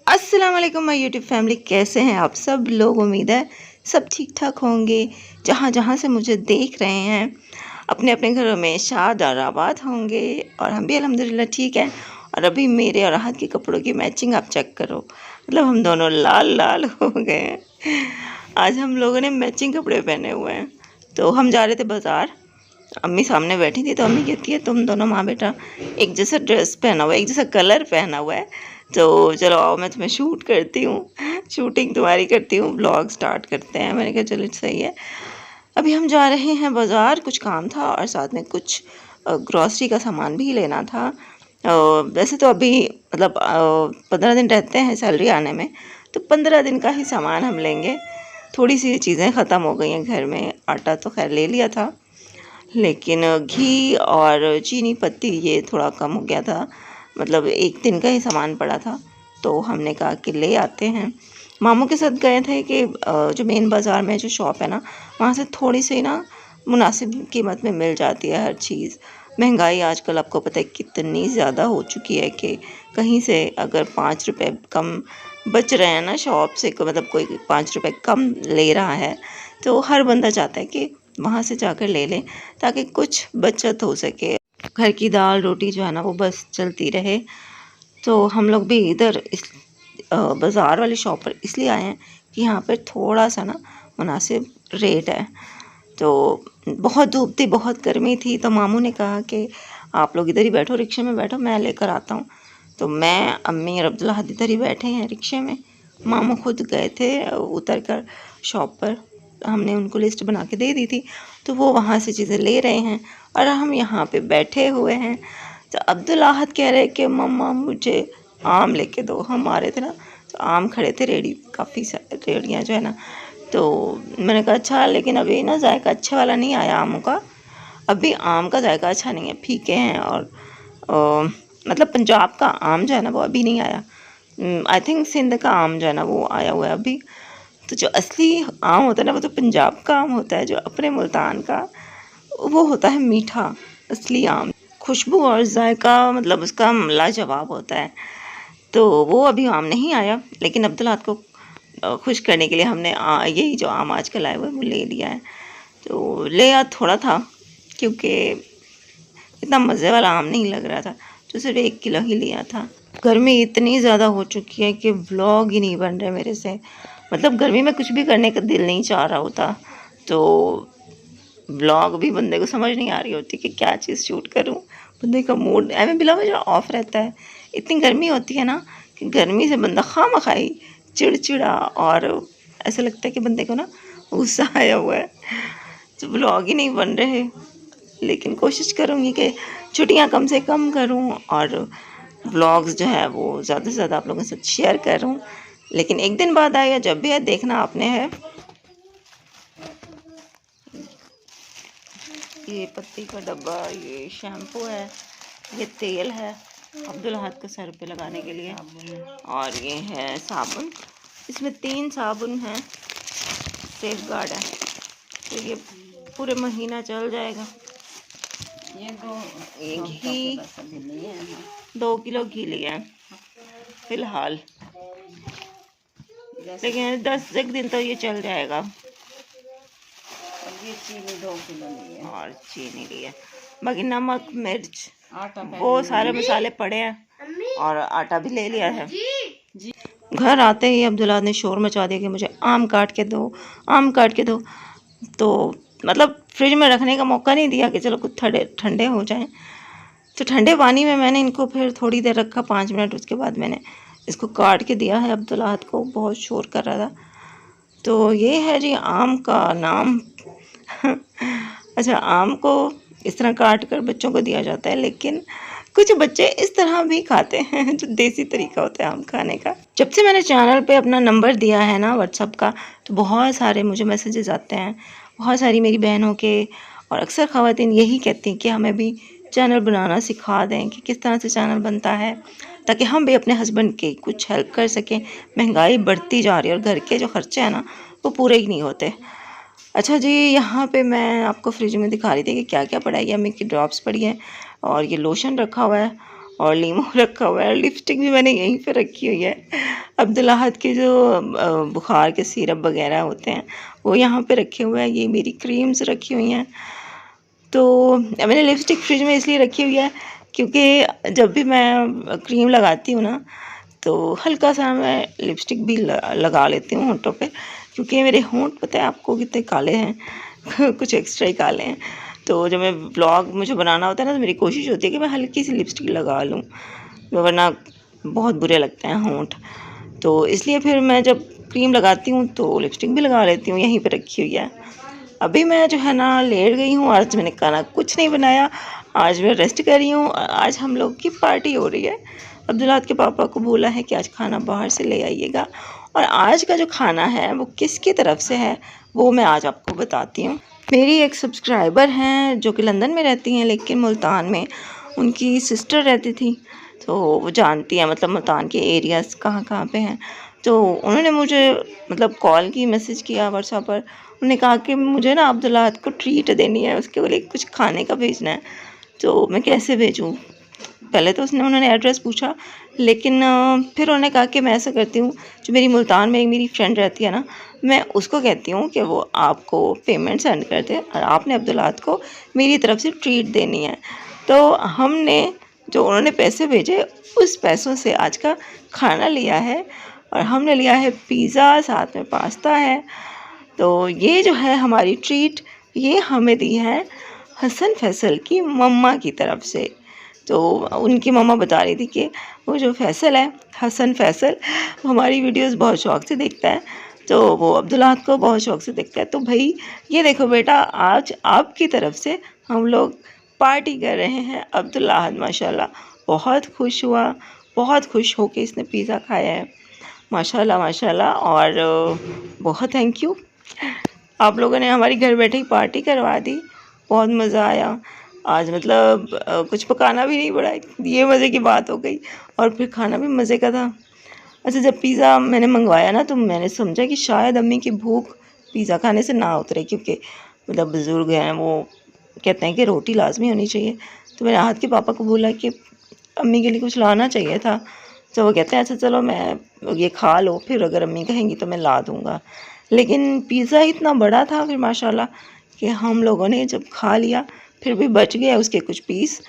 अस्सलाम वालेकुम my YouTube family, कैसे हैं आप सब लोग। उम्मीद है सब ठीक ठाक होंगे। जहाँ जहाँ से मुझे देख रहे हैं अपने अपने घरों में शाद और आबाद होंगे, और हम भी अल्हम्दुलिल्लाह ठीक है। और अभी मेरे और राहत के कपड़ों की मैचिंग आप चेक करो, मतलब हम दोनों लाल लाल हो गए हैं। आज हम लोगों ने मैचिंग कपड़े पहने हुए हैं। तो हम जा रहे थे बाज़ार, अम्मी सामने बैठी थी तो अम्मी कहती है तुम दोनों माँ बेटा एक जैसा ड्रेस पहना हुआ है, एक जैसा कलर पहना हुआ है, तो चलो आओ मैं तुम्हें शूट करती हूँ, शूटिंग तुम्हारी करती हूँ, ब्लॉग स्टार्ट करते हैं। मैंने कहा चलो सही है। अभी हम जा रहे हैं बाज़ार, कुछ काम था और साथ में कुछ ग्रॉसरी का सामान भी लेना था। वैसे तो अभी मतलब 15 दिन रहते हैं सैलरी आने में, तो 15 दिन का ही सामान हम लेंगे। थोड़ी सी चीज़ें ख़त्म हो गई हैं घर में, आटा तो खैर ले लिया था, लेकिन घी और चीनी पत्ती ये थोड़ा कम हो गया था, मतलब एक दिन का ही सामान पड़ा था। तो हमने कहा कि ले आते हैं। मामू के साथ गए थे कि जो मेन बाज़ार में जो शॉप है ना, वहाँ से थोड़ी सी ना मुनासिब कीमत में मिल जाती है हर चीज़। महंगाई आजकल आपको पता है कितनी ज़्यादा हो चुकी है कि कहीं से अगर 5 रुपए कम बच रहे हैं ना शॉप से, मतलब कोई 5 रुपए कम ले रहा है, तो हर बंदा चाहता है कि वहाँ से जाकर ले लें ताकि कुछ बचत हो सके। घर की दाल रोटी जो है ना वो बस चलती रहे। तो हम लोग भी इधर इस बाज़ार वाली शॉप पर इसलिए आए हैं कि यहाँ पर थोड़ा सा ना मुनासिब रेट है। तो बहुत धूप थी, बहुत गर्मी थी, तो मामू ने कहा कि आप लोग इधर ही बैठो, रिक्शे में बैठो, मैं लेकर आता हूँ। तो मैं, अम्मी और अब्दुल्ला हद इधर ही बैठे हैं रिक्शे में। मामू खुद गए थे उतर कर शॉप पर, हमने उनको लिस्ट बना के दे दी थी, तो वो वहाँ से चीज़ें ले रहे हैं और हम यहाँ पे बैठे हुए हैं। तो अब्दुल्ला हद कह रहे कि मम्मा मुझे आम लेके दो। हम आ रहे थे ना, तो आम खड़े थे रेडी, काफ़ी सारे रेडियाँ जो है ना। तो मैंने कहा अच्छा, लेकिन अभी ना जायका अच्छा वाला नहीं आया आमों का, अभी आम का जायका अच्छा नहीं है, फीके हैं। और मतलब पंजाब का आम जो है ना वो अभी नहीं आया। आई थिंक सिंध का आम जो है ना वो आया हुआ है अभी। तो जो असली आम होता है ना वो तो पंजाब का आम होता है, जो अपने मुल्तान का वो होता है मीठा असली आम। खुशबू और जायका मतलब उसका लाजवाब होता है। तो वो अभी आम नहीं आया, लेकिन अब्दुल्ला को खुश करने के लिए हमने यही जो आम आजकल आए हुए वो ले लिया है। तो ले आ थोड़ा था क्योंकि इतना मज़े वाला आम नहीं लग रहा था, तो सिर्फ 1 किलो ही लिया था। गर्मी इतनी ज़्यादा हो चुकी है कि व्लॉग ही नहीं बन रहे मेरे से, मतलब गर्मी में कुछ भी करने का दिल नहीं चाह रहा होता। तो व्लॉग भी बंदे को समझ नहीं आ रही होती कि क्या चीज़ शूट करूं। बंदे का मूड एवं बिला वजह ऑफ रहता है। इतनी गर्मी होती है ना कि गर्मी से बंदा खामखाई चिड़चिड़ा, और ऐसा लगता है कि बंदे को ना गुस्सा आया हुआ है। तो व्लॉग ही नहीं बन रहे, लेकिन कोशिश करूँगी कि छुट्टियाँ कम से कम करूँ और व्लॉग्स जो है वो ज़्यादा से ज़्यादा आप लोगों के साथ शेयर करूँ। लेकिन एक दिन बाद आए या जब भी है, देखना आपने है। ये पत्ती का डब्बा, ये शैम्पू है, ये तेल है अब्दुल्ला हाथ को सर पे लगाने के लिए, और ये है साबुन। इसमें 3 साबुन हैं, सेफ गार्ड है, तो ये पूरे महीना चल जाएगा। ये घी 2 किलो घी लिया है फ़िलहाल, लेकिन 10 एक दिन तो ये चल जाएगा। ये चीनी 2 किलो लिए और चीनी लिए, बाकी नमक मिर्च वो सारे मसाले पड़े हैं, और आटा भी ले लिया है। घर आते ही अब्दुल्ला ने शोर मचा दिया कि मुझे आम काट के दो, आम काट के दो। तो मतलब फ्रिज में रखने का मौका नहीं दिया कि चलो कुछ ठंडे हो जाएं। तो ठंडे पानी में मैंने इनको फिर थोड़ी देर रखा, 5 मिनट, उसके बाद मैंने इसको काट के दिया है। अब्दुल्ला को बहुत शोर कर रहा था। तो ये है जी आम का नाम। अच्छा, आम को इस तरह काट कर बच्चों को दिया जाता है, लेकिन कुछ बच्चे इस तरह भी खाते हैं, जो देसी तरीका होता है आम खाने का। जब से मैंने चैनल पे अपना नंबर दिया है ना व्हाट्सअप का, तो बहुत सारे मुझे मैसेजेस आते हैं, बहुत सारी मेरी बहनों के, और अक्सर ख़वातीन यही कहती हैं कि हमें भी चैनल बनाना सिखा दें कि किस तरह से चैनल बनता है, ताकि हम भी अपने हस्बैंड की कुछ हेल्प कर सकें। महंगाई बढ़ती जा रही है और घर के जो खर्चे हैं ना वो पूरे ही नहीं होते। अच्छा जी, यहाँ पे मैं आपको फ्रिज में दिखा रही थी कि क्या क्या पड़ा है। ये अम्मी की ड्रॉप्स पड़ी हैं, और ये लोशन रखा हुआ है, और लीमो रखा हुआ है। लिपस्टिक भी मैंने यहीं पे रखी हुई है। अब्दुल अहद के जो बुखार के सिरप वगैरह होते हैं वो यहाँ पे रखे हुए हैं। ये मेरी क्रीम्स रखी हुई हैं। तो मैंने लिपस्टिक फ्रिज में इसलिए रखी हुई है क्योंकि जब भी मैं क्रीम लगाती हूँ ना तो हल्का सा मैं लिपस्टिक भी लगा लेती हूँ होंठों पे, क्योंकि मेरे होंठ पता है आपको कितने काले हैं कुछ एक्स्ट्रा ही काले हैं। तो जब मैं व्लॉग मुझे बनाना होता है ना तो मेरी कोशिश होती है कि मैं हल्की सी लिपस्टिक लगा लूँ, वरना बहुत बुरे लगते हैं होंठ। तो इसलिए फिर मैं जब क्रीम लगाती हूँ तो लिपस्टिक भी लगा लेती हूँ। यहीं पर रखी हुई है। अभी मैं जो है ना लेट गई हूँ। आज मैंने खाना कुछ नहीं बनाया, आज मैं रेस्ट कर रही हूँ। आज हम लोग की पार्टी हो रही है। अब्दुल अहद के पापा को बोला है कि आज खाना बाहर से ले आइएगा, और आज का जो खाना है वो किसकी तरफ से है वो मैं आज आपको बताती हूँ। मेरी एक सब्सक्राइबर हैं जो कि लंदन में रहती हैं, लेकिन मुल्तान में उनकी सिस्टर रहती थी, तो वो जानती है मतलब मुल्तान के एरियाज़ कहाँ कहाँ पे हैं। तो उन्होंने मुझे मतलब कॉल की, मैसेज किया व्हाट्सएप पर। उन्होंने कहा कि मुझे ना अब्दुल अहद को ट्रीट देनी है, उसके लिए कुछ खाने का भेजना है। तो मैं कैसे भेजूँ? पहले तो उन्होंने एड्रेस पूछा, लेकिन फिर उन्होंने कहा कि मैं ऐसा करती हूँ, जो मेरी मुल्तान में एक मेरी फ्रेंड रहती है ना, मैं उसको कहती हूँ कि वो आपको पेमेंट सेंड कर दे और आपने अब्दुल अहद को मेरी तरफ से ट्रीट देनी है। तो हमने जो उन्होंने पैसे भेजे उस पैसों से आज का खाना लिया है, और हमने लिया है पिज़्ज़ा, साथ में पास्ता है। तो ये जो है हमारी ट्रीट, ये हमें दी है हसन फैसल की मम्मा की तरफ से। तो उनकी मम्मा बता रही थी कि वो जो फैसल है, हसन फैसल, हमारी वीडियोस बहुत शौक़ से देखता है, तो वो अब्दुल अहद को बहुत शौक़ से देखता है। तो भाई ये देखो बेटा, आज आपकी तरफ से हम लोग पार्टी कर रहे हैं। अब्दुल अहद माशाल्लाह बहुत खुश हुआ, बहुत खुश होके इसने पिज़्ज़ा खाया है माशाल्लाह माशाल्लाह। और बहुत थैंक यू, आप लोगों ने हमारी घर बैठे ही पार्टी करवा दी, बहुत मज़ा आया। आज मतलब कुछ पकाना भी नहीं पड़ा, ये मज़े की बात हो गई, और फिर खाना भी मज़े का था। अच्छा, जब पिज़्ज़ा मैंने मंगवाया ना तो मैंने समझा कि शायद अम्मी की भूख पिज़्ज़ा खाने से ना उतरे, क्योंकि मतलब बुज़ुर्ग हैं, वो कहते हैं कि रोटी लाजमी होनी चाहिए। तो मैंने अहद के पापा को बोला कि अम्मी के लिए कुछ लाना चाहिए था, तो वो कहते हैं अच्छा चलो मैं ये खा लो, फिर अगर अम्मी कहेंगी तो मैं ला दूँगा। लेकिन पिज़्ज़ा इतना बड़ा था फिर माशाल्लाह कि हम लोगों ने जब खा लिया, फिर भी बच गए उसके कुछ पीस।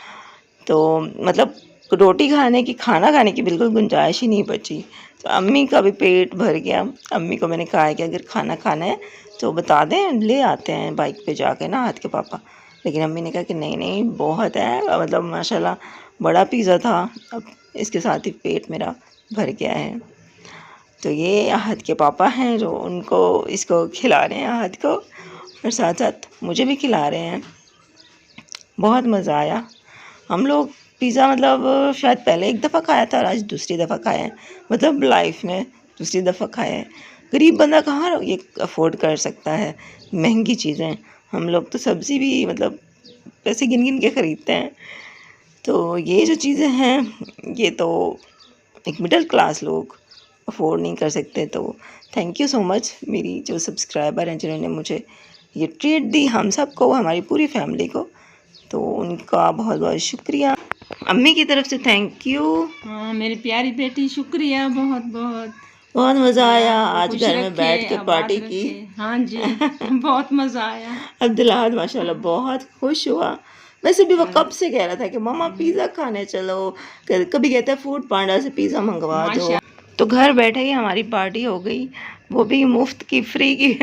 तो मतलब रोटी खाने की, खाना खाने की बिल्कुल गुंजाइश ही नहीं बची। तो अम्मी का भी पेट भर गया। अम्मी को मैंने कहा है कि अगर खाना खाना है तो बता दें, ले आते हैं बाइक पे जाके ना अहद के पापा। लेकिन अम्मी ने कहा कि नहीं नहीं बहुत है, मतलब माशाल्लाह बड़ा पिज़्ज़ा था, अब इसके साथ ही पेट मेरा भर गया है। तो ये अहद के पापा हैं जो उनको इसको खिला रहे हैं अहद को, और साथ साथ मुझे भी खिला रहे हैं। बहुत मज़ा आया। हम लोग पिज़्ज़ा मतलब शायद पहले एक दफ़ा खाया था और आज दूसरी दफ़ा खाया है, मतलब लाइफ में दूसरी दफ़ा खाया है। गरीब बंदा कहाँ ये अफोर्ड कर सकता है महंगी चीज़ें। हम लोग तो सब्ज़ी भी मतलब पैसे गिन गिन के ख़रीदते हैं। तो ये जो चीज़ें हैं ये तो एक मिडिल क्लास लोग अफोर्ड नहीं कर सकते। तो थैंक यू सो मच मेरी जो सब्सक्राइबर हैं जिन्होंने मुझे ये ट्रीट दी, हम सबको, हमारी पूरी फैमिली को। तो उनका बहुत बहुत शुक्रिया। अम्मी की तरफ से थैंक यू। हाँ मेरी प्यारी बेटी, शुक्रिया बहुत बहुत। बहुत मज़ा आया आज घर में बैठ के पार्टी की। हाँ जी बहुत मज़ा आया। अब्दुल अहद माशाल्लाह बहुत खुश हुआ। वैसे भी वो कब से कह रहा था कि मम्मा पिज़्ज़ा खाने चलो, कभी कहता है फूड पांडा से पिज़्ज़ा मंगवा दो। तो घर बैठे ही हमारी पार्टी हो गई, वो भी मुफ्त की, फ्री की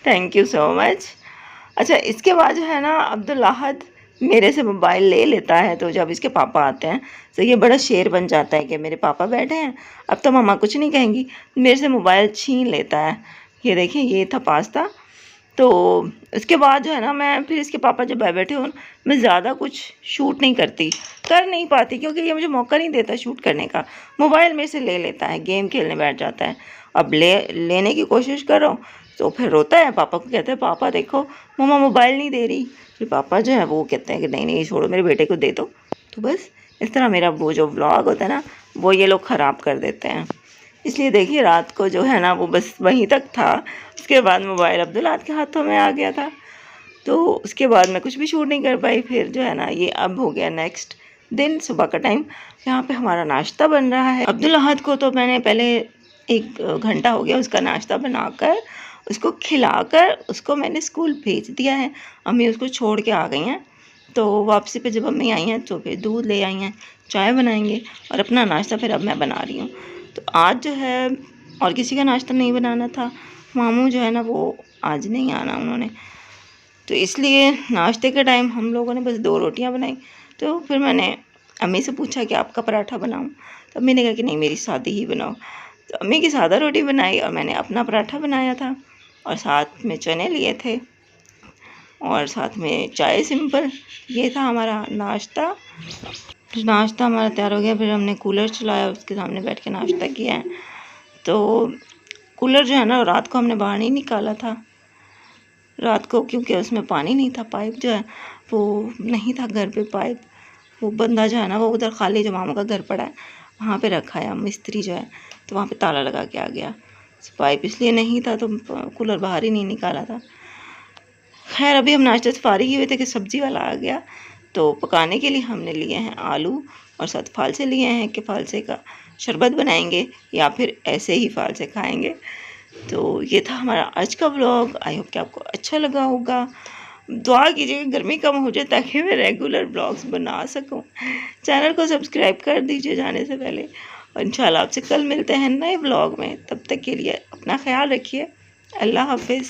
थैंक यू सो मच। अच्छा, इसके बाद जो है ना अब्दुल अहद मेरे से मोबाइल ले लेता है, तो जब इसके पापा आते हैं तो ये बड़ा शेर बन जाता है कि मेरे पापा बैठे हैं, अब तो मम्मा कुछ नहीं कहेंगी, मेरे से मोबाइल छीन लेता है। ये देखिए, ये था पास्ता। तो उसके बाद जो है ना मैं फिर इसके पापा जब बैठे हो, मैं ज़्यादा कुछ शूट नहीं करती, कर नहीं पाती, क्योंकि ये मुझे मौका नहीं देता शूट करने का। मोबाइल मेरे से ले लेता है, गेम खेलने बैठ जाता है। अब लेने की कोशिश कर रहा हूँ तो फिर रोता है, पापा को कहता है पापा देखो मम्मा मोबाइल नहीं दे रही। फिर पापा जो है वो कहते हैं कि नहीं नहीं छोड़ो, मेरे बेटे को दे दो। तो बस इस तरह मेरा वो जो व्लॉग होता है ना वो ये लोग ख़राब कर देते हैं। इसलिए देखिए रात को जो है ना वो बस वहीं तक था, उसके बाद मोबाइल अब्दुल अहद के हाथों में आ गया था। तो उसके बाद मैं कुछ भी शूट नहीं कर पाई। फिर जो है ना ये अब हो गया नेक्स्ट दिन सुबह का टाइम यहाँ पे हमारा नाश्ता बन रहा है। अब्दुल अहद को तो मैंने पहले 1 घंटा हो गया उसका नाश्ता बनाकर, उसको खिलाकर उसको मैंने स्कूल भेज दिया है। अम्मी उसको छोड़ के आ गई हैं, तो वापसी पे जब अम्मी आई हैं तो फिर दूध ले आई हैं, चाय बनाएंगे और अपना नाश्ता फिर अब मैं बना रही हूँ। तो आज जो है और किसी का नाश्ता नहीं बनाना था, मामू जो है ना वो आज नहीं आना उन्होंने, तो इसलिए नाश्ते के टाइम हम लोगों ने बस 2 रोटियां बनाई। तो फिर मैंने अम्मी से पूछा कि आपका पराठा बनाऊं, तो अम्मी ने कहा कि नहीं मेरी सादी ही बनाओ। तो अम्मी की सादा रोटी बनाई और मैंने अपना पराठा बनाया था और साथ में चने लिए थे और साथ में चाय सिंपल। ये था हमारा नाश्ता। नाश्ता हमारा तैयार हो गया, फिर हमने कूलर चलाया, उसके सामने बैठ के नाश्ता किया है। तो कूलर जो है ना रात को हमने बाहर नहीं निकाला था, रात को, क्योंकि उसमें पानी नहीं था, पाइप जो है वो नहीं था घर पे पाइप। वो बंदा जो है ना वो उधर खाली जो मामू का घर पड़ा है वहाँ पे रखा है मिस्त्री जो है, तो वहाँ पे ताला लगा के आ गया। पाइप इसलिए नहीं था तो कूलर बाहर ही नहीं निकाला था। खैर अभी हम नाश्ते से फारिग ही हुए थे कि सब्ज़ी वाला आ गया, तो पकाने के लिए हमने लिए हैं आलू और साथ फालसे लिए हैं कि फालसे का शरबत बनाएंगे या फिर ऐसे ही फालसे खाएंगे। तो ये था हमारा आज का व्लॉग। आई होप कि आपको अच्छा लगा होगा। दुआ कीजिएगा गर्मी कम हो जाए ताकि मैं रेगुलर व्लॉग्स बना सकूं। चैनल को सब्सक्राइब कर दीजिए जाने से पहले, और इंशाल्लाह आपसे कल मिलते हैं नए व्लॉग में। तब तक के लिए अपना ख्याल रखिए। अल्लाह हाफिज़।